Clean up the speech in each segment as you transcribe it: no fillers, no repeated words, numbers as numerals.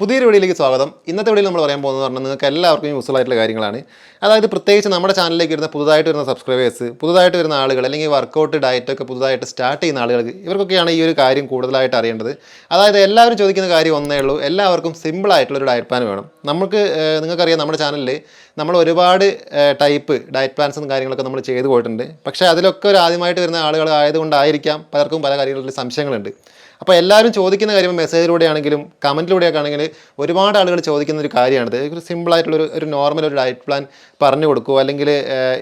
പുതിയൊരു വീഡിയോയിലേക്ക് സ്വാഗതം. ഇന്നത്തെ വീഡിയോയിൽ നമ്മൾ പറയാൻ പോകുന്നത് പറഞ്ഞാൽ നിങ്ങൾക്ക് എല്ലാവർക്കും യൂസ്ഫുൾ ആയിട്ടുള്ള കാര്യങ്ങളാണ്. അതായത് പ്രത്യേകിച്ച് നമ്മുടെ ചാനലിലേക്ക് വരുന്ന പുതുതായിട്ട് വരുന്ന സബ്സ്ക്രൈബേഴ്സ്, പുതുതായിട്ട് വരുന്ന ആളുകൾ, അല്ലെങ്കിൽ വർക്കൗട്ട് ഡയറ്റൊക്കെ പുതുതായിട്ട് സ്റ്റാർട്ട് ചെയ്യുന്ന ആളുകൾക്ക് ഇവർക്കൊക്കെയാണ് ഈ ഒരു കാര്യം കൂടുതലായിട്ട് അറിയേണ്ടത്. അതായത് എല്ലാവരും ചോദിക്കുന്ന കാര്യം ഒന്നേ ഉള്ളൂ, എല്ലാവർക്കും സിമ്പിൾ ആയിട്ടുള്ളൊരു ഡയറ്റ് പ്ലാൻ വേണം. നിങ്ങൾക്കറിയാം നമ്മുടെ ചാനലിൽ നമ്മൾ ഒരുപാട് ടൈപ്പ് ഡയറ്റ് പ്ലാൻസും കാര്യങ്ങളൊക്കെ നമ്മൾ ചെയ്തു പോയിട്ടുണ്ട്. പക്ഷേ അതിലൊക്കെ ഒരു ആദ്യമായിട്ട് വരുന്ന ആളുകൾ ആയതുകൊണ്ടായിരിക്കാം പലർക്കും പല കാര്യങ്ങളിൽ സംശയങ്ങളുണ്ട്. അപ്പോൾ എല്ലാവരും ചോദിക്കുന്ന കാര്യം മെസ്സേജിലൂടെ ആണെങ്കിലും കമൻറ്റിലൂടെയൊക്കെ ആണെങ്കിൽ ഒരുപാട് ആളുകൾ ചോദിക്കുന്ന ഒരു കാര്യമാണിത്. ഒരു സിമ്പിളായിട്ടുള്ള നോർമൽ ഒരു ഡയറ്റ് പ്ലാൻ പറഞ്ഞു കൊടുക്കുമോ, അല്ലെങ്കിൽ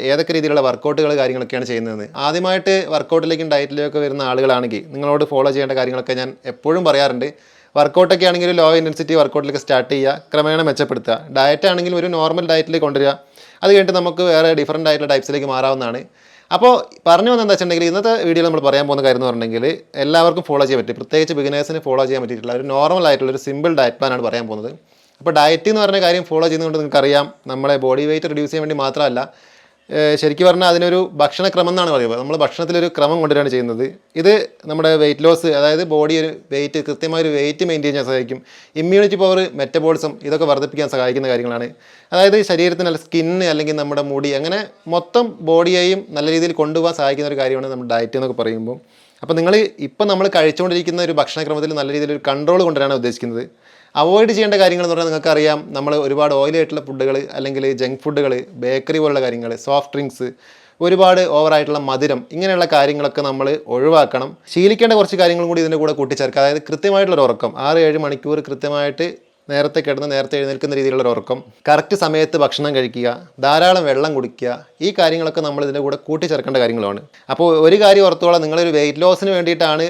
ഏതൊക്കെ രീതിയിലുള്ള വർക്കൗട്ടുകൾ കാര്യങ്ങളൊക്കെയാണ് ചെയ്യുന്നതെന്ന്. ആദ്യമായിട്ട് വർക്കൗട്ടിലേക്കും ഡയറ്റിലേക്കൊക്കെ വരുന്ന ആളുകളാണെങ്കിൽ നിങ്ങളോട് ഫോളോ ചെയ്യേണ്ട കാര്യങ്ങളൊക്കെ ഞാൻ എപ്പോഴും പറയാറുണ്ട്. വർക്കൗട്ടൊക്കെ ആണെങ്കിൽ ലോ ഇൻറ്റൻസിറ്റി വർക്കൗട്ടിലേക്ക് സ്റ്റാർട്ട് ചെയ്യുക, ക്രമേണ മെച്ചപ്പെടുത്തുക. ഡയറ്റ് ആണെങ്കിൽ ഒരു നോർമൽ ഡയറ്റിലേക്ക് കൊണ്ടുവരിക. അത് കഴിഞ്ഞിട്ട് നമുക്ക് വേറെ ഡിഫറൻ്റ് ആയിട്ടുള്ള ടൈപ്സിലേക്ക് മാറാവുന്നതാണ്. അപ്പോൾ പറഞ്ഞു വന്നത് എന്താ വെച്ചിട്ടുണ്ടെങ്കിൽ ഇന്നത്തെ വീഡിയോയിൽ നമ്മൾ പറയാൻ പോകുന്ന കാര്യം എന്ന് പറഞ്ഞിട്ടുണ്ടെങ്കിൽ എല്ലാവർക്കും ഫോളോ ചെയ്യാൻ പറ്റും, പ്രത്യേകിച്ച് ബിഗിനേഴ്സിന് ഫോളോ ചെയ്യാൻ പറ്റിയിട്ടുള്ള ഒരു നോർമൽ ആയിട്ടുള്ള ഒരു സിമ്പിൾ ഡയറ്റ് പ്ലാനാണ് പറയാൻ പോകുന്നത്. അപ്പോൾ ഡയറ്റ് എന്ന് പറഞ്ഞ കാര്യം ഫോളോ ചെയ്യുന്നതുകൊണ്ട് നിങ്ങൾക്കറിയാം, നമ്മളെ ബോഡി വെയിറ്റ് റിഡ്യൂസ് ചെയ്യാൻ വേണ്ടി മാത്രമല്ല, ശരിക്കും പറഞ്ഞാൽ അതിനൊരു ഭക്ഷണക്രമം എന്നാണ് പറയുന്നത്. നമ്മൾ ഭക്ഷണത്തിലൊരു ക്രമം കൊണ്ടുവരികയാണ് ചെയ്യുന്നത്. ഇത് നമ്മുടെ വെയിറ്റ് ലോസ്, അതായത് ബോഡി ഒരു വെയിറ്റ് കൃത്യമായൊരു വെയിറ്റ് മെയിൻറ്റെയിൻ ചെയ്യാൻ സഹായിക്കും. ഇമ്മ്യൂണിറ്റി പവർ, മെറ്റബോളിസം ഇതൊക്കെ വർദ്ധിപ്പിക്കാൻ സഹായിക്കുന്ന കാര്യങ്ങളാണ്. അതായത് ശരീരത്തിന് സ്കിന്ന് അല്ലെങ്കിൽ നമ്മുടെ മുടി, അങ്ങനെ മൊത്തം ബോഡിയെയും നല്ല രീതിയിൽ കൊണ്ടുപോകാൻ സഹായിക്കുന്ന ഒരു കാര്യമാണ് നമ്മുടെ ഡയറ്റ് എന്നൊക്കെ പറയുമ്പോൾ. അപ്പോൾ നമ്മൾ കഴിച്ചുകൊണ്ടിരിക്കുന്ന ഒരു ഭക്ഷണക്രമത്തിൽ നല്ല രീതിയിൽ ഒരു കൺട്രോൾ കൊണ്ടുവരാനാണ് ഉദ്ദേശിക്കുന്നത്. അവോയ്ഡ് ചെയ്യേണ്ട കാര്യങ്ങൾ എന്ന് പറഞ്ഞാൽ നിങ്ങൾക്കറിയാം, നമ്മൾ ഒരുപാട് ഓയിലി ആയിട്ടുള്ള ഫുഡുകൾ, അല്ലെങ്കിൽ ജങ്ക് ഫുഡുകൾ, ബേക്കറി പോലുള്ള കാര്യങ്ങൾ, സോഫ്റ്റ് ഡ്രിങ്ക്സ്, ഒരുപാട് ഓവറായിട്ടുള്ള മധുരം, ഇങ്ങനെയുള്ള കാര്യങ്ങളൊക്കെ നമ്മൾ ഒഴിവാക്കണം. ശീലിക്കേണ്ട കുറച്ച് കാര്യങ്ങളും കൂടി ഇതിൻ്റെ കൂടെ കൂട്ടിച്ചേർക്കുക. അതായത് കൃത്യമായിട്ടുള്ളൊരു ഉറക്കം, 6-7 മണിക്കൂർ കൃത്യമായിട്ട് നേരത്തെ കിടന്ന് നേരത്തെ എഴുന്നേൽക്കുന്ന രീതിയിലുള്ള ഉറക്കം, കറക്റ്റ് സമയത്ത് ഭക്ഷണം കഴിക്കുക, ധാരാളം വെള്ളം കുടിക്കുക, ഈ കാര്യങ്ങളൊക്കെ നമ്മൾ ഇതിൻ്റെ കൂടെ കൂട്ടിച്ചേർക്കേണ്ട കാര്യങ്ങളാണ്. അപ്പോൾ ഒരു കാര്യം ഓർത്തോളം, നിങ്ങളൊരു വെയിറ്റ് ലോസിന് വേണ്ടിയിട്ടാണ്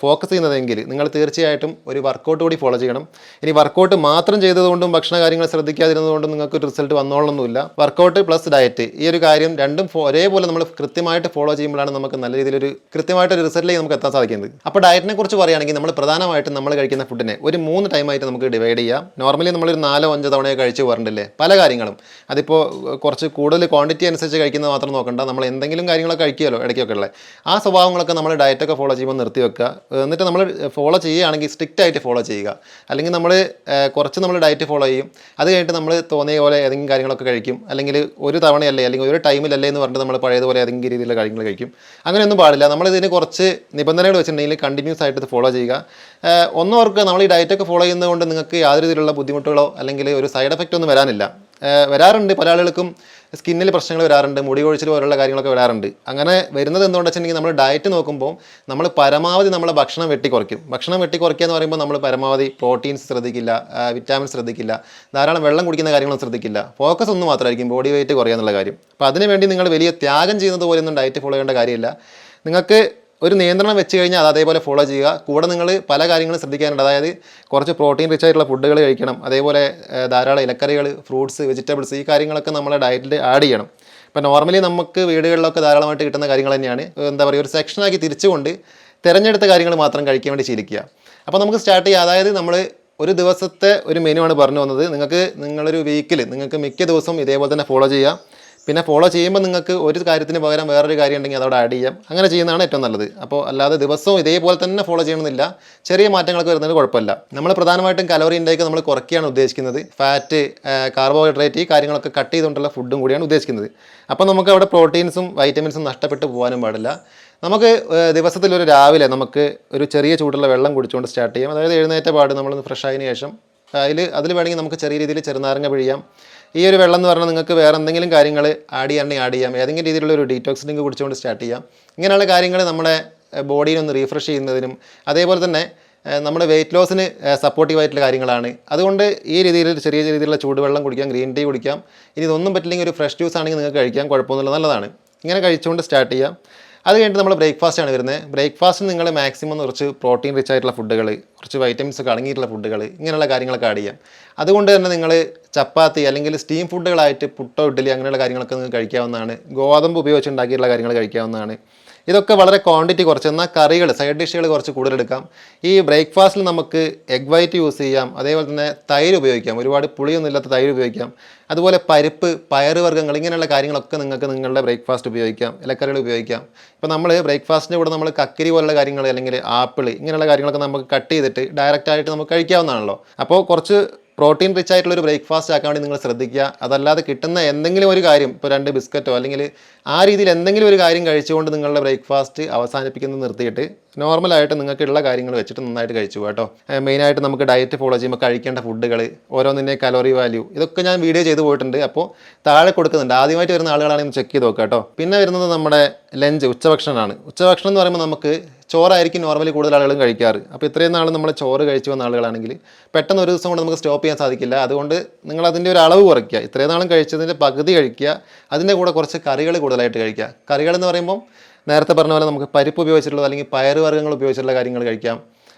ഫോക്കസ് ചെയ്യുന്നതെങ്കിൽ നിങ്ങൾ തീർച്ചയായിട്ടും ഒരു വർക്കൗട്ട് കൂടി ഫോളോ ചെയ്യണം. ഇനി വർക്കൗട്ട് മാത്രം ചെയ്തതുകൊണ്ടും ഭക്ഷണ കാര്യങ്ങൾ ശ്രദ്ധിക്കാതിരുന്നതുകൊണ്ടും നിങ്ങൾക്ക് റിസൾട്ട് വന്നോളൊന്നുമില്ല. വർക്കൗട്ട് പ്ലസ് ഡയറ്റ്, ഈ ഒരു കാര്യം രണ്ടും ഒരേപോലെ നമ്മൾ കൃത്യമായിട്ട് ഫോളോ ചെയ്യുമ്പോഴാണ് നമുക്ക് നല്ല രീതിയിലൊരു കൃത്യമായിട്ടൊരു റിസൾട്ടിലേക്ക് നമുക്ക് എത്താൻ സാധിക്കുന്നത്. അപ്പോൾ ഡയറ്റിനെ കുറിച്ച് പറയുകയാണെങ്കിൽ നമ്മൾ പ്രധാനമായിട്ടും നമ്മൾ കഴിക്കുന്ന ഫുഡിനെ ഒരു 3 ടൈമായിട്ട് നമുക്ക് ഡിവൈഡ് ചെയ്യാം. നോർമലി നമ്മളൊരു 4-5 തവണയൊക്കെ കഴിച്ച് പോകാറുണ്ടല്ലേ പല കാര്യങ്ങളും. അതിപ്പോൾ കുറച്ച് കൂടുതൽ ക്വാണ്ടിറ്റി അനുസരിച്ച് കഴിക്കുന്നത് മാത്രം നോക്കണ്ട, നമ്മൾ എന്തെങ്കിലും കാര്യങ്ങളൊക്കെ കഴിക്കുമല്ലോ ഇടയ്ക്കൊക്കെ ഉള്ളത്. ആ സ്വഭാവങ്ങളൊക്കെ നമ്മൾ ഡയറ്റൊക്കെ ഫോളോ ചെയ്യുമ്പോൾ നിർത്തി വെക്കുക. എന്നിട്ട് നമ്മൾ ഫോളോ ചെയ്യുകയാണെങ്കിൽ സ്ട്രിക്റ്റ് ആയിട്ട് ഫോളോ ചെയ്യുക. അല്ലെങ്കിൽ നമ്മൾ ഡയറ്റ് ഫോളോ ചെയ്യും, അത് കഴിഞ്ഞിട്ട് നമ്മൾ തോന്നിയ പോലെ ഏതെങ്കിലും കാര്യങ്ങളൊക്കെ കഴിക്കും, അല്ലെങ്കിൽ ഒരു തവണയല്ലേ അല്ലെങ്കിൽ ഒരു ടൈമിലല്ലേ എന്ന് പറഞ്ഞിട്ട് നമ്മൾ പഴയതുപോലെ ഏതെങ്കിലും രീതിയിലുള്ള കാര്യങ്ങൾ കഴിക്കും. അങ്ങനെയൊന്നും പാടില്ല. നമ്മളിതിന് കുറച്ച് നിബന്ധനകൾ വെച്ചിട്ടുണ്ടെങ്കിൽ കണ്ടിന്യൂസ് ആയിട്ട് ഇത് ഫോളോ ചെയ്യുക. ഒന്നോർക്ക് നമ്മൾ ഈ ഡയറ്റൊക്കെ ഫോളോ ചെയ്യുന്നതുകൊണ്ട് നിങ്ങൾക്ക് യാതൊരു രീതിയിലുള്ള ബുദ്ധിമുട്ടുകളോ അല്ലെങ്കിൽ ഒരു സൈഡ് എഫക്റ്റ് ഒന്നും വരാറുണ്ട്. പല ആളുകൾക്കും സ്കിന്നിൽ പ്രശ്നങ്ങൾ വരാറുണ്ട്, മുടി കൊഴിച്ചിൽ പോലുള്ള കാര്യങ്ങളൊക്കെ വരാറുണ്ട്. അങ്ങനെ വരുന്നത് എന്തുകൊണ്ടെന്ന് വെച്ചിട്ടുണ്ടെങ്കിൽ നമ്മൾ ഡയറ്റ് നോക്കുമ്പോൾ നമ്മൾ പരമാവധി നമ്മളെ ഭക്ഷണം വെട്ടിക്കുറയ്ക്കും. ഭക്ഷണം വെട്ടിക്കുറയ്ക്കുക എന്ന് പറയുമ്പോൾ നമ്മൾ പരമാവധി പ്രോട്ടീൻസ് ശ്രദ്ധിക്കില്ല, വിറ്റാമിൻസ് ശ്രദ്ധിക്കില്ല, ധാരാളം വെള്ളം കുടിക്കുന്ന കാര്യങ്ങളൊന്നും ശ്രദ്ധിക്കില്ല. ഫോക്കസ് ഒന്നും മാത്രമായിരിക്കും ബോഡി വെയിറ്റ് കുറയുക എന്നുള്ള കാര്യം. അപ്പോൾ അതിനുവേണ്ടി നിങ്ങൾ വലിയ ത്യാഗം ചെയ്യുന്നത് പോലെയൊന്നും ഡയറ്റ് ഫോളോ ചെയ്യേണ്ട കാര്യമില്ല. നിങ്ങൾക്ക് ഒരു നിയന്ത്രണം വെച്ച് കഴിഞ്ഞാൽ അത് അതേപോലെ ഫോളോ ചെയ്യുക. കൂടെ നിങ്ങൾ പല കാര്യങ്ങളും ശ്രദ്ധിക്കാനുണ്ട്. അതായത് കുറച്ച് പ്രോട്ടീൻ റിച്ച് ആയിട്ടുള്ള ഫുഡുകൾ കഴിക്കണം, അതേപോലെ ധാരാളം ഇലക്കറികൾ, ഫ്രൂട്ട്സ്, വെജിറ്റബിൾസ്, ഈ കാര്യങ്ങളൊക്കെ നമ്മുടെ ഡയറ്റിൽ ആഡ് ചെയ്യണം. ഇപ്പോൾ നോർമലി നമുക്ക് വീടുകളിലൊക്കെ ധാരാളമായിട്ട് കിട്ടുന്ന കാര്യങ്ങൾ തന്നെയാണ്. ഒരു സെക്ഷനാക്കി തിരിച്ചുകൊണ്ട് തിരഞ്ഞെടുത്ത കാര്യങ്ങൾ മാത്രം കഴിക്കാൻ വേണ്ടി ശീലിക്കുക. അപ്പോൾ നമുക്ക് സ്റ്റാർട്ട് ചെയ്യാം. അതായത് നമ്മൾ ഒരു ദിവസത്തെ ഒരു മെനു ആണ് പറഞ്ഞു വന്നത്. നിങ്ങളൊരു വീക്കിൽ നിങ്ങൾക്ക് മിക്ക ദിവസവും ഇതേപോലെ തന്നെ ഫോളോ ചെയ്യാം. പിന്നെ ഫോളോ ചെയ്യുമ്പോൾ നിങ്ങൾക്ക് ഒരു കാര്യത്തിന് പകരം വേറൊരു കാര്യം ഉണ്ടെങ്കിൽ അതവിടെ ആഡ് ചെയ്യാം. അങ്ങനെ ചെയ്യുന്നതാണ് ഏറ്റവും നല്ലത്. അപ്പോൾ അല്ലാതെ ദിവസവും ഇതേപോലെ തന്നെ ഫോളോ ചെയ്യണമെന്നില്ല, ചെറിയ മാറ്റങ്ങളൊക്കെ വരുന്നതിന് കുഴപ്പമില്ല. നമ്മൾ പ്രധാനമായിട്ടും കലോറി ഇൻടേക്ക് നമ്മൾ കുറയ്ക്കുകയാണ് ഉദ്ദേശിക്കുന്നത്. ഫാറ്റ്, കാർബോഹൈഡ്രേറ്റ്, ഈ കാര്യങ്ങളൊക്കെ കട്ട് ചെയ്തുകൊണ്ടുള്ള ഫുഡും കൂടിയാണ് ഉദ്ദേശിക്കുന്നത്. അപ്പോൾ നമുക്ക് അവിടെ പ്രോട്ടീൻസും വൈറ്റമിൻസും നഷ്ടപ്പെട്ട് പോകാനും പാടില്ല. നമുക്ക് ദിവസത്തിലൊരു രാവിലെ നമുക്ക് ഒരു ചെറിയ ചൂടുള്ള വെള്ളം കുടിച്ചുകൊണ്ട് സ്റ്റാർട്ട് ചെയ്യാം. അതായത് എഴുന്നേറ്റ പാട് നമ്മളൊന്ന് ഫ്രഷ് ആയതിനു ശേഷം അതിൽ വേണമെങ്കിൽ നമുക്ക് ചെറിയ രീതിയിൽ ചെറുനാരങ്ങ പിഴിയാം. ഈ ഒരു വെള്ളം എന്ന് പറഞ്ഞാൽ നിങ്ങൾക്ക് വേറെ എന്തെങ്കിലും കാര്യങ്ങൾ ആഡ് ചെയ്യാം. ഏതെങ്കിലും രീതിയിലുള്ള ഒരു ഡീറ്റോക്സ് ഡ്രിങ്ക് കുടിച്ചുകൊണ്ട് സ്റ്റാർട്ട് ചെയ്യാം. ഇങ്ങനെയുള്ള കാര്യങ്ങൾ നമ്മുടെ ബോഡിയെ ഒന്ന് റീഫ്രഷ് ചെയ്യുന്നതിനും അതേപോലെ തന്നെ നമ്മുടെ വെയിറ്റ് ലോസിന് സപ്പോർട്ടീവായിട്ടുള്ള കാര്യങ്ങളാണ്. അതുകൊണ്ട് ഈ രീതിയിൽ ചെറിയ രീതിയിലുള്ള ചൂടുവെള്ളം കുടിക്കാം, ഗ്രീൻ ടീ കുടിക്കാം. ഇനി ഇതൊന്നും പറ്റില്ലെങ്കിൽ ഒരു ഫ്രഷ് ജ്യൂസ് ആണെങ്കിൽ നിങ്ങൾക്ക് കഴിക്കാം, കുഴപ്പമൊന്നുമില്ല, നല്ലതാണ്. ഇങ്ങനെ കഴിച്ചുകൊണ്ട് സ്റ്റാർട്ട് ചെയ്യാം. അത് കഴിഞ്ഞിട്ട് നമ്മൾ ബ്രേക്ക്ഫാസ്റ്റാണ് വരുന്നത്. ബ്രേക്ക്ഫാസ്റ്റിന് നിങ്ങൾ മാക്സിമം കുറച്ച് പ്രോട്ടീൻ റിച്ച് ആയിട്ടുള്ള ഫുഡുകൾ, കുറച്ച് വൈറ്റമിൻസ് ഒക്കെ അടങ്ങിയിട്ടുള്ള ഫുഡുകൾ, ഇങ്ങനെയുള്ള കാര്യങ്ങളൊക്കെ ആഡ് ചെയ്യാം. അതുകൊണ്ട് തന്നെ നിങ്ങൾ ചപ്പാത്തി അല്ലെങ്കിൽ സ്റ്റീം ഫുഡുകളായിട്ട് പുട്ടോ ഇഡ്ഡലി അങ്ങനെയുള്ള കാര്യങ്ങളൊക്കെ നിങ്ങൾക്ക് കഴിക്കാവുന്നതാണ്. ഗോതമ്പ് ഉപയോഗിച്ച് ഉണ്ടാക്കിയിട്ടുള്ള കാര്യങ്ങൾ കഴിക്കാവുന്നതാണ്. ഇതൊക്കെ വളരെ ക്വാണ്ടിറ്റി കുറച്ച്, എന്നാൽ കറികൾ സൈഡ് ഡിഷുകൾ കുറച്ച് കൂടുതലെടുക്കാം. ഈ ബ്രേക്ക്ഫാസ്റ്റിൽ നമുക്ക് എഗ് വൈറ്റ് യൂസ് ചെയ്യാം, അതേപോലെ തന്നെ തൈര് ഉപയോഗിക്കാം, ഒരുപാട് പുളിയൊന്നും ഇല്ലാത്ത തൈര് ഉപയോഗിക്കാം. അതുപോലെ പരിപ്പ്, പയറുവർഗ്ഗങ്ങൾ, ഇങ്ങനെയുള്ള കാര്യങ്ങളൊക്കെ നിങ്ങൾക്ക് നിങ്ങളുടെ ബ്രേക്ക്ഫാസ്റ്റ് ഉപയോഗിക്കാം, ഇലക്കറികൾ ഉപയോഗിക്കാം. ഇപ്പോൾ നമ്മൾ ബ്രേക്ക്ഫാസ്റ്റിൻ്റെ കൂടെ നമ്മൾ കക്കിരി പോലുള്ള കാര്യങ്ങൾ അല്ലെങ്കിൽ ആപ്പിൾ ഇങ്ങനെയുള്ള കാര്യങ്ങളൊക്കെ നമുക്ക് കട്ട് ചെയ്തിട്ട് ഡയറക്റ്റായിട്ട് നമുക്ക് കഴിക്കാവുന്നതാണല്ലോ. അപ്പോൾ കുറച്ച് പ്രോട്ടീൻ റിച്ച് ആയിട്ടുള്ള ഒരു ബ്രേക്ക്ഫാസ്റ്റ് ആക്കാൻ വേണ്ടി നിങ്ങൾ ശ്രദ്ധിക്കുക. അതല്ലാതെ കിട്ടുന്ന എന്തെങ്കിലും ഒരു കാര്യം, ഇപ്പോൾ 2 ബിസ്ക്കറ്റോ അല്ലെങ്കിൽ ആ രീതിയിൽ എന്തെങ്കിലും ഒരു കാര്യം കഴിച്ചുകൊണ്ട് നിങ്ങളുടെ ബ്രേക്ക്ഫാസ്റ്റ് അവസാനിപ്പിക്കുന്നത് നിർത്തിയിട്ട് നോർമലായിട്ട് നിങ്ങൾക്കുള്ള കാര്യങ്ങൾ വെച്ചിട്ട് നന്നായിട്ട് കഴിച്ചു കേട്ടോ. മെയിനായിട്ട് നമുക്ക് ഡയറ്റ് ഫോളോ ചെയ്യുമ്പോൾ കഴിക്കേണ്ട ഫുഡുകൾ, ഓരോന്നിൻ്റെ കലോറി വാല്യൂ, ഇതൊക്കെ ഞാൻ വീഡിയോ ചെയ്ത് പോയിട്ടുണ്ട്. അപ്പോൾ താഴെ കൊടുക്കുന്നുണ്ട്. ആദ്യമായിട്ട് വരുന്ന ആളുകളാണെങ്കിൽ ചെക്ക് ചെയ്ത് നോക്കുക കേട്ടോ. പിന്നെ വരുന്നത് നമ്മുടെ ലഞ്ച്, ഉച്ചഭക്ഷണമാണ്. ഉച്ചഭക്ഷണം എന്ന് പറയുമ്പോൾ നമുക്ക് ചോറായിരിക്കും നോർമലി കൂടുതൽ ആളുകളും കഴിക്കാറ്. അപ്പോൾ ഇത്രയും നാൾ നമ്മൾ ചോറ് കഴിച്ചു വന്ന ആളുകളാണെങ്കിൽ പെട്ടെന്ന് ഒരു ദിവസം കൊണ്ട് നമുക്ക് സ്റ്റോപ്പ് ചെയ്യാൻ സാധിക്കില്ല. അതുകൊണ്ട് നിങ്ങൾ അതിൻ്റെ ഒരു അളവ് കുറയ്ക്കുക. ഇത്രയും നാളും കഴിച്ചതിൻ്റെ പകുതി കഴിക്കുക. അതിൻ്റെ കൂടെ കുറച്ച് കറികൾ കൂടുതലായിട്ട് കഴിക്കുക. കറികൾ എന്ന് പറയുമ്പോൾ നേരത്തെ പറഞ്ഞ പോലെ നമുക്ക് പരിപ്പ് ഉപയോഗിച്ചിട്ടുള്ളത് അല്ലെങ്കിൽ പയറുവർഗ്ഗങ്ങൾ ഉപയോഗിച്ചിട്ടുള്ള കാര്യങ്ങൾ കഴിക്കാം.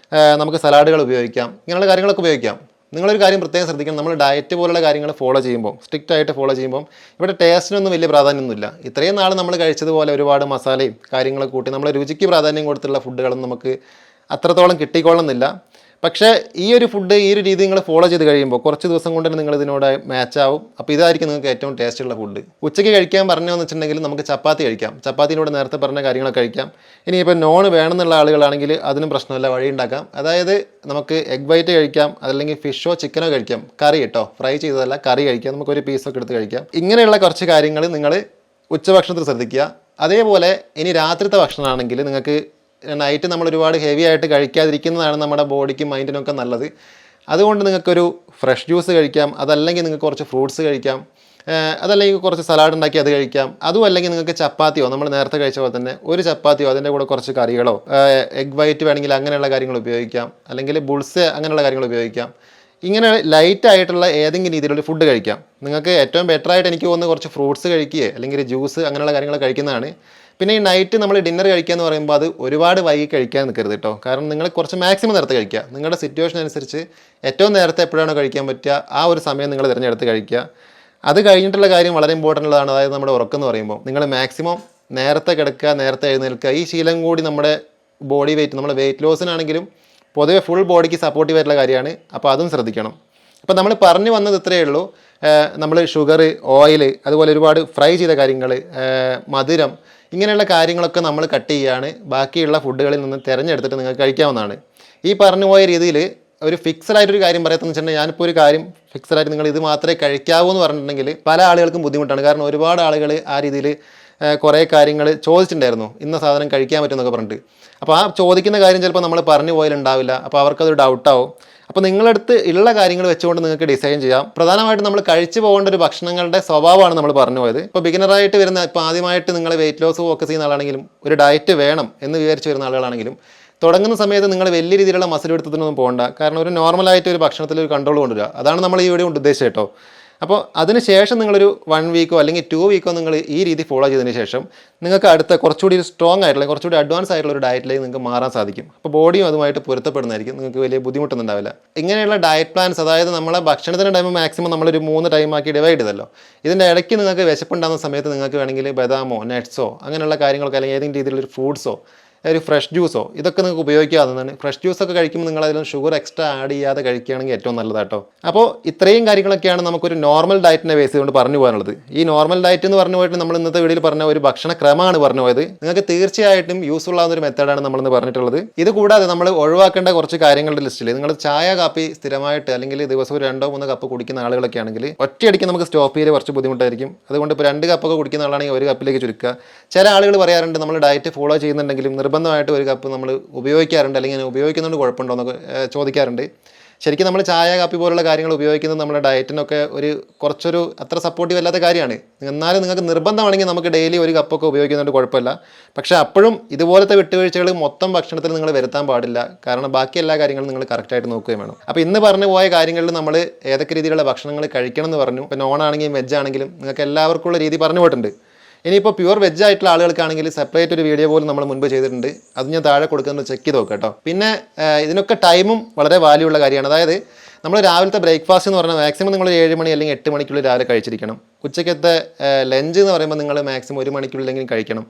നമുക്ക് സലാഡുകൾ ഉപയോഗിക്കാം. ഇങ്ങനെയുള്ള കാര്യങ്ങളൊക്കെ ഉപയോഗിക്കാം. നിങ്ങളൊരു കാര്യം പ്രത്യേകം ശ്രദ്ധിക്കണം. നമ്മൾ ഡയറ്റ് പോലുള്ള കാര്യങ്ങൾ ഫോളോ ചെയ്യുമ്പോൾ, സ്ട്രിക്റ്റ് ആയിട്ട് ഫോളോ ചെയ്യുമ്പോൾ ഇവിടെ ടേസ്റ്റിനൊന്നും വലിയ പ്രാധാന്യമൊന്നുമില്ല. ഇത്രയും നാൾ നമ്മൾ കഴിച്ചതുപോലെ ഒരുപാട് മസാലയും കാര്യങ്ങളൊക്കെ കൂട്ടി നമ്മളെ രുചിക്ക് പ്രാധാന്യം കൊടുത്തുള്ള ഫുഡുകളൊന്നും നമുക്ക് അത്രത്തോളം കിട്ടിക്കൊള്ളുന്നില്ല. പക്ഷേ ഈ ഒരു ഫുഡ്, ഈ ഒരു രീതി നിങ്ങൾ ഫോളോ ചെയ്ത് കഴിയുമ്പോൾ കുറച്ച് ദിവസം കൊണ്ട് തന്നെ നിങ്ങൾ ഇതിനോട് മാച്ച് ആവും. അപ്പോൾ ഇതായിരിക്കും നിങ്ങൾക്ക് ഏറ്റവും ടേസ്റ്റുള്ള ഫുഡ്. ഉച്ചയ്ക്ക് കഴിക്കാൻ പറഞ്ഞതെന്ന് വെച്ചിട്ടുണ്ടെങ്കിൽ നമുക്ക് ചപ്പാത്തി കഴിക്കാം. ചപ്പാത്തിനോട് നേരത്തെ പറഞ്ഞ കാര്യങ്ങളൊക്കെ കഴിക്കാം. ഇനിയിപ്പോൾ നോൺ വേണമെന്നുള്ള ആളുകളാണെങ്കിൽ അതിനും പ്രശ്നമില്ല, വഴി ഉണ്ടാക്കാം. അതായത് നമുക്ക് എഗ് വൈറ്റ് കഴിക്കാം, അതല്ലെങ്കിൽ ഫിഷോ ചിക്കനോ കഴിക്കാം. കറി കേട്ടോ, ഫ്രൈ ചെയ്തതല്ല, കറി കഴിക്കാം. നമുക്കൊരു പീസൊക്കെ എടുത്ത് കഴിക്കാം. ഇങ്ങനെയുള്ള കുറച്ച് കാര്യങ്ങൾ നിങ്ങൾ ഉച്ചഭക്ഷണത്തിൽ ശ്രദ്ധിക്കുക. അതേപോലെ ഇനി രാത്രിത്തെ ഭക്ഷണമാണെങ്കിൽ നിങ്ങൾക്ക് നൈറ്റ് നമ്മൾ ഒരുപാട് ഹെവി ആയിട്ട് കഴിക്കാതിരിക്കുന്നതാണ് നമ്മുടെ ബോഡിക്കും മൈൻഡിനൊക്കെ നല്ലത്. അതുകൊണ്ട് നിങ്ങൾക്കൊരു ഫ്രഷ് ജ്യൂസ് കഴിക്കാം, അതല്ലെങ്കിൽ നിങ്ങൾക്ക് കുറച്ച് ഫ്രൂട്ട്സ് കഴിക്കാം, അതല്ലെങ്കിൽ കുറച്ച് സലാഡ് ഉണ്ടാക്കി അത് കഴിക്കാം. അതും അല്ലെങ്കിൽ നിങ്ങൾക്ക് ചപ്പാത്തിയോ, നമ്മൾ നേരത്തെ കഴിച്ച പോലെ തന്നെ ഒരു ചപ്പാത്തിയോ അതിൻ്റെ കൂടെ കുറച്ച് കറികളോ, എഗ് വൈറ്റ് വേണമെങ്കിൽ അങ്ങനെയുള്ള കാര്യങ്ങൾ ഉപയോഗിക്കാം, അല്ലെങ്കിൽ ബുൾസ് അങ്ങനെയുള്ള കാര്യങ്ങൾ ഉപയോഗിക്കാം. ഇങ്ങനെ ലൈറ്റ് ആയിട്ടുള്ള ഏതെങ്കിലും രീതിയിലുള്ള ഫുഡ് കഴിക്കാം. നിങ്ങൾക്ക് ഏറ്റവും ബെറ്റർ ആയിട്ട് എനിക്ക് തോന്നുന്നത് കുറച്ച് ഫ്രൂട്ട്സ് കഴിക്കുകയോ അല്ലെങ്കിൽ ജ്യൂസ് അങ്ങനെയുള്ള കാര്യങ്ങൾ കഴിക്കുന്നതാണ്. പിന്നെ ഈ നൈറ്റ് നമ്മൾ ഡിന്നർ കഴിക്കുക എന്ന് പറയുമ്പോൾ അത് ഒരുപാട് വൈകി കഴിക്കാൻ നിൽക്കരുത് കേട്ടോ. കാരണം നിങ്ങൾ കുറച്ച് മാക്സിമം നേരത്തെ കഴിക്കുക. നിങ്ങളുടെ സിറ്റുവേഷൻ അനുസരിച്ച് ഏറ്റവും നേരത്തെ എപ്പോഴാണോ കഴിക്കാൻ പറ്റുക ആ ഒരു സമയം നിങ്ങൾ തിരഞ്ഞെടുത്ത് കഴിക്കുക. അത് കഴിഞ്ഞിട്ടുള്ള കാര്യം വളരെ ഇമ്പോർട്ടൻ്റ് ഉള്ളതാണ്. അതായത് നമ്മുടെ ഉറക്കം എന്ന് പറയുമ്പോൾ നിങ്ങൾ മാക്സിമം നേരത്തെ കിടക്കുക, നേരത്തെ എഴുന്നേൽക്കുക. ഈ ശീലം കൂടി നമ്മുടെ ബോഡി വെയിറ്റ്, നമ്മുടെ വെയിറ്റ് ലോസിനാണെങ്കിലും പൊതുവെ ഫുൾ ബോഡിക്ക് സപ്പോർട്ടീവ് ആയിട്ടുള്ള കാര്യമാണ്. അപ്പോൾ അതും ശ്രദ്ധിക്കണം. അപ്പോൾ നമ്മൾ പറഞ്ഞു വന്നത് ഇത്രയേ ഉള്ളൂ. നമ്മൾ ഷുഗർ, ഓയിൽ, അതുപോലെ ഒരുപാട് ഫ്രൈ ചെയ്ത കാര്യങ്ങൾ, മധുരം, ഇങ്ങനെയുള്ള കാര്യങ്ങളൊക്കെ നമ്മൾ കട്ട് ചെയ്യുകയാണ്. ബാക്കിയുള്ള ഫുഡുകളിൽ നിന്ന് തിരഞ്ഞെടുത്തിട്ട് നിങ്ങൾക്ക് കഴിക്കാവുന്നതാണ്. ഈ പറഞ്ഞു പോയ രീതിയിൽ ഒരു ഫിക്സഡ് ആയിട്ടൊരു കാര്യം പറയത്തെന്ന് വെച്ചിട്ടുണ്ടെങ്കിൽ, ഞാനിപ്പോൾ ഒരു കാര്യം ഫിക്സഡ് ആയിട്ട് നിങ്ങൾ ഇത് മാത്രമേ കഴിക്കാവൂ എന്ന് പറഞ്ഞിട്ടുണ്ടെങ്കിൽ പല ആളുകൾക്കും ബുദ്ധിമുട്ടാണ്. കാരണം ഒരുപാട് ആളുകൾ ആ രീതിയിൽ കുറേ കാര്യങ്ങൾ ചോദിച്ചിട്ടുണ്ടായിരുന്നു, ഇന്ന സാധനം കഴിക്കാൻ പറ്റുമെന്നൊക്കെ പറഞ്ഞിട്ട്. അപ്പോൾ ആ ചോദിക്കുന്ന കാര്യം ചിലപ്പോൾ നമ്മൾ പറഞ്ഞു പോയാലുണ്ടാവില്ല. അപ്പോൾ അവർക്കതൊരു ഡൗട്ടാവും. അപ്പോൾ നിങ്ങളടുത്ത് ഉള്ള കാര്യങ്ങൾ വെച്ചുകൊണ്ട് നിങ്ങൾക്ക് ഡിസൈൻ ചെയ്യാം. പ്രധാനമായിട്ടും നമ്മൾ കഴിച്ചു പോകേണ്ട ഒരു ഭക്ഷണങ്ങളുടെ സ്വഭാവമാണ് നമ്മൾ പറഞ്ഞു പോയത്. ഇപ്പോൾ ബിഗിനറായിട്ട് വരുന്ന, ഇപ്പോൾ ആദ്യമായിട്ട് നിങ്ങൾ വെയിറ്റ് ലോസ് ഫോക്കസ് ചെയ്യുന്ന ആളാണെങ്കിലും ഒരു ഡയറ്റ് വേണം എന്ന് വിചാരിച്ച് വരുന്ന ആളുകളാണെങ്കിലും തുടങ്ങുന്ന സമയത്ത് നിങ്ങൾ വലിയ രീതിയിലുള്ള മസിൽ എടുത്തതിനൊന്നും പോകണ്ട. കാരണം ഒരു നോർമലായിട്ട് ഒരു ഭക്ഷണത്തിൽ ഒരു കൺട്രോൾ കൊണ്ടുവരിക, അതാണ് നമ്മൾ ഈ വീഡിയോ കൊണ്ട് ഉദ്ദേശിച്ചത് കേട്ടോ. അപ്പോൾ അതിന് ശേഷം നിങ്ങളൊരു 1 വീക്കോ അല്ലെങ്കിൽ 2 വീക്കോ നിങ്ങൾ ഈ രീതി ഫോളോ ചെയ്തതിന് ശേഷം നിങ്ങൾക്ക് അടുത്ത കുറച്ചുകൂടി ഒരു സ്ട്രോങ് ആയിട്ടുള്ള, കുറച്ചുകൂടി അഡ്വാൻസ് ആയിട്ടുള്ള ഒരു ഡയറ്റിലേക്ക് നിങ്ങൾക്ക് മാറാൻ സാധിക്കും. അപ്പോൾ ബോഡിയും അതുമായിട്ട് പൊരുത്തപ്പെടുന്നതായിരിക്കും. നിങ്ങൾക്ക് വലിയ ബുദ്ധിമുട്ടൊന്നും ഉണ്ടാവില്ല. ഇങ്ങനെയുള്ള ഡയറ്റ് പ്ലാൻസ്, അതായത് നമ്മളെ ഭക്ഷണത്തിൻ്റെ ടൈം മാക്സിമം നമ്മളൊരു 3 ടൈമാക്കി ഡിവൈഡ് ചെയ്തല്ലോ. ഇതിൻ്റെ ഇടയ്ക്ക് നിങ്ങൾക്ക് വിശപ്പുണ്ടാകുന്ന സമയത്ത് നിങ്ങൾക്ക് വേണമെങ്കിൽ ബദാമോ നട്ട്സോ അങ്ങനെയുള്ള കാര്യങ്ങളൊക്കെ, അല്ലെങ്കിൽ ഏതെങ്കിലും രീതിയിലുള്ള ഫ്രൂട്ട്സോ ഒരു ഫ്രഷ് ജ്യൂസോ ഇതൊക്കെ നിങ്ങൾക്ക് ഉപയോഗിക്കാവുന്നതാണ്. ഫ്രഷ് ജ്യൂസൊക്കെ കഴിക്കുമ്പോൾ നിങ്ങൾ അതിലും ഷുഗർ എക്സ്ട്രാ ആഡ് ചെയ്യാതെ കഴിക്കുകയാണെങ്കിൽ ഏറ്റവും നല്ലതാട്ടോ. അപ്പോൾ ഇത്രയും കാര്യങ്ങളൊക്കെയാണ് നമുക്കൊരു നോർമൽ ഡയറ്റിനെ ബേസ് ചെയ്തുകൊണ്ട് പറഞ്ഞു പോകാനുള്ളത്. ഈ നോർമൽ ഡയറ്റ് എന്ന് പറഞ്ഞു പോയിട്ട് നമ്മൾ ഇന്നത്തെ വീഡിയോയിൽ പറഞ്ഞ ഒരു ഭക്ഷണക്രമമാണ് പറഞ്ഞു പോയത്. നിങ്ങൾക്ക് തീർച്ചയായിട്ടും യൂസ്ഫുൾ ആവുന്ന ഒരു മെത്തേഡാണ് നമ്മളിന്ന് പറഞ്ഞിട്ടുള്ളത്. ഇത് കൂടാതെ നമ്മൾ ഒഴിവാക്കേണ്ട കുറച്ച് കാര്യങ്ങളുടെ ലിസ്റ്റിൽ നിങ്ങൾ ചായ കാപ്പി സ്ഥിരമായിട്ട് അല്ലെങ്കിൽ ദിവസവും 2-3 കപ്പ് കുടിക്കുന്ന ആളുകളൊക്കെ ആണെങ്കിൽ ഒറ്റയടിക്ക് നമുക്ക് സ്റ്റോപ്പ് ചെയ്ത് കുറച്ച് ബുദ്ധിമുട്ടായിരിക്കും. അതുകൊണ്ട് ഇപ്പോൾ 2 കപ്പൊക്കെ കുടിക്കുന്ന ആളാണെങ്കിൽ 1 കപ്പിലേക്ക് ചുരുക്കുക. ചില ആളുകൾ പറയാറുണ്ട് നമ്മൾ ഡയറ്റ് ഫോളോ ചെയ്യുന്നുണ്ടെങ്കിലും നിർബന്ധമായിട്ട് 1 കപ്പ് നമ്മൾ ഉപയോഗിക്കാറുണ്ട്, അല്ലെങ്കിൽ ഉപയോഗിക്കുന്നതുകൊണ്ട് കുഴപ്പമുണ്ടോ എന്നൊക്കെ ചോദിക്കാറുണ്ട്. ശരിക്കും നമ്മൾ ചായ കാപ്പി പോലുള്ള കാര്യങ്ങൾ ഉപയോഗിക്കുന്നത് നമ്മുടെ ഡയറ്റിനൊക്കെ കുറച്ചൊരു അത്ര സപ്പോർട്ടീവ് അല്ലാത്ത കാര്യമാണ്. എന്നാലും നിങ്ങൾക്ക് നിർബന്ധമാണെങ്കിൽ നമുക്ക് ഡെയിലി 1 കപ്പൊക്കെ ഉപയോഗിക്കുന്നതുകൊണ്ട് കുഴപ്പമില്ല. പക്ഷേ അപ്പോഴും ഇതുപോലത്തെ വിട്ടുവീഴ്ചകൾ മൊത്തം ഭക്ഷണത്തിൽ നിങ്ങൾ വരുത്താൻ പാടില്ല. കാരണം ബാക്കി എല്ലാ കാര്യങ്ങളും നിങ്ങൾ കറക്റ്റായിട്ട് നോക്കുകയും വേണം. അപ്പോൾ ഇന്ന് പറഞ്ഞു പോയ കാര്യങ്ങളിൽ നമ്മൾ ഏതൊക്കെ രീതിയിലുള്ള ഭക്ഷണങ്ങൾ കഴിക്കണം എന്ന് പറഞ്ഞു. ഇപ്പോൾ നോൺ ആണെങ്കിലും വെജ് ആണെങ്കിലും നിങ്ങൾക്ക് എല്ലാവർക്കും ഉള്ള രീതി പറഞ്ഞു പോയിട്ടുണ്ട്. ഇനിയിപ്പോൾ പ്യുവർ വെജ് ആയിട്ടുള്ള ആളുകൾക്കാണെങ്കിൽ സെപ്പറേറ്റ് ഒരു വീഡിയോ പോലും നമ്മൾ മുൻപ് ചെയ്തിട്ടുണ്ട്. അത് ഞാൻ താഴെ കൊടുക്കുന്നത് ചെക്ക് ചെയ്ത് നോക്കാം കേട്ടോ. പിന്നെ ഇതിനൊക്കെ ടൈമും വളരെ വാല്യൂ ഉള്ള കാര്യമാണ്. അതായത് നമ്മൾ രാവിലത്തെ ബ്രേക്ക്ഫാസ്റ്റ് എന്ന് പറഞ്ഞാൽ മാക്സിമം നിങ്ങൾ 7 മണി അല്ലെങ്കിൽ 8 മണിക്കുള്ളിൽ രാവിലെ കഴിച്ചിരിക്കണം. ഉച്ചയ്ക്കത്തെ ലഞ്ച് എന്ന് പറയുമ്പോൾ നിങ്ങൾ മാക്സിമം 1 മണിക്കുള്ളിലെങ്കിലും കഴിക്കണം.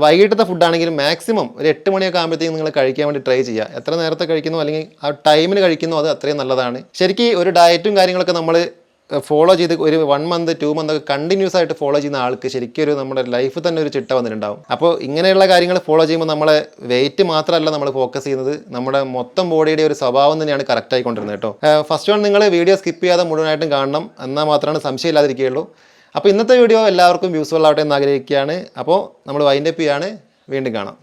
വൈകിട്ടത്തെ ഫുഡാണെങ്കിലും മാക്സിമം ഒരു 8 മണിയൊക്കെ ആകുമ്പോഴത്തേക്കും നിങ്ങൾ കഴിക്കാൻ വേണ്ടി ട്രൈ ചെയ്യുക. എത്ര നേരത്തെ കഴിക്കുന്നു അല്ലെങ്കിൽ ആ ടൈമിന് കഴിക്കുന്നു അത് അത്രയും നല്ലതാണ്. ശരിക്കും ഒരു ഡയറ്റും കാര്യങ്ങളൊക്കെ നമ്മൾ ഫോളോ ചെയ്ത് ഒരു 1 മന്ത് 2 മന്ത് ഒക്കെ കണ്ടിന്യൂസ് ആയിട്ട് ഫോളോ ചെയ്യുന്ന ആൾക്ക് ശരിക്കും ഒരു നമ്മുടെ ലൈഫിൽ തന്നെ ഒരു ചിട്ട വന്നിട്ടുണ്ടാവും. അപ്പോൾ ഇങ്ങനെയുള്ള കാര്യങ്ങൾ ഫോളോ ചെയ്യുമ്പോൾ നമ്മളെ വെയിറ്റ് മാത്രമല്ല നമ്മൾ ഫോക്കസ് ചെയ്യുന്നത്, നമ്മുടെ മൊത്തം ബോഡിയുടെ ഒരു സ്വഭാവം തന്നെയാണ് കറക്റ്റ് ആയിക്കൊണ്ടിരുന്നത് കേട്ടോ. ഫസ്റ്റ് വൺ നിങ്ങൾ വീഡിയോ സ്കിപ്പ് ചെയ്യാതെ മുഴുവനായിട്ടും കാണണം, എന്നാൽ മാത്രമാണ് സംശയമില്ലാതിരിക്കുകയുള്ളൂ. അപ്പോൾ ഇന്നത്തെ വീഡിയോ എല്ലാവർക്കും യൂസ്ഫുൾ ആവട്ടെ എന്ന് ആഗ്രഹിക്കുകയാണ്. അപ്പോൾ നമ്മൾ വൈൻഡപ്പ് ചെയ്യാണ്. വീണ്ടും കാണാം.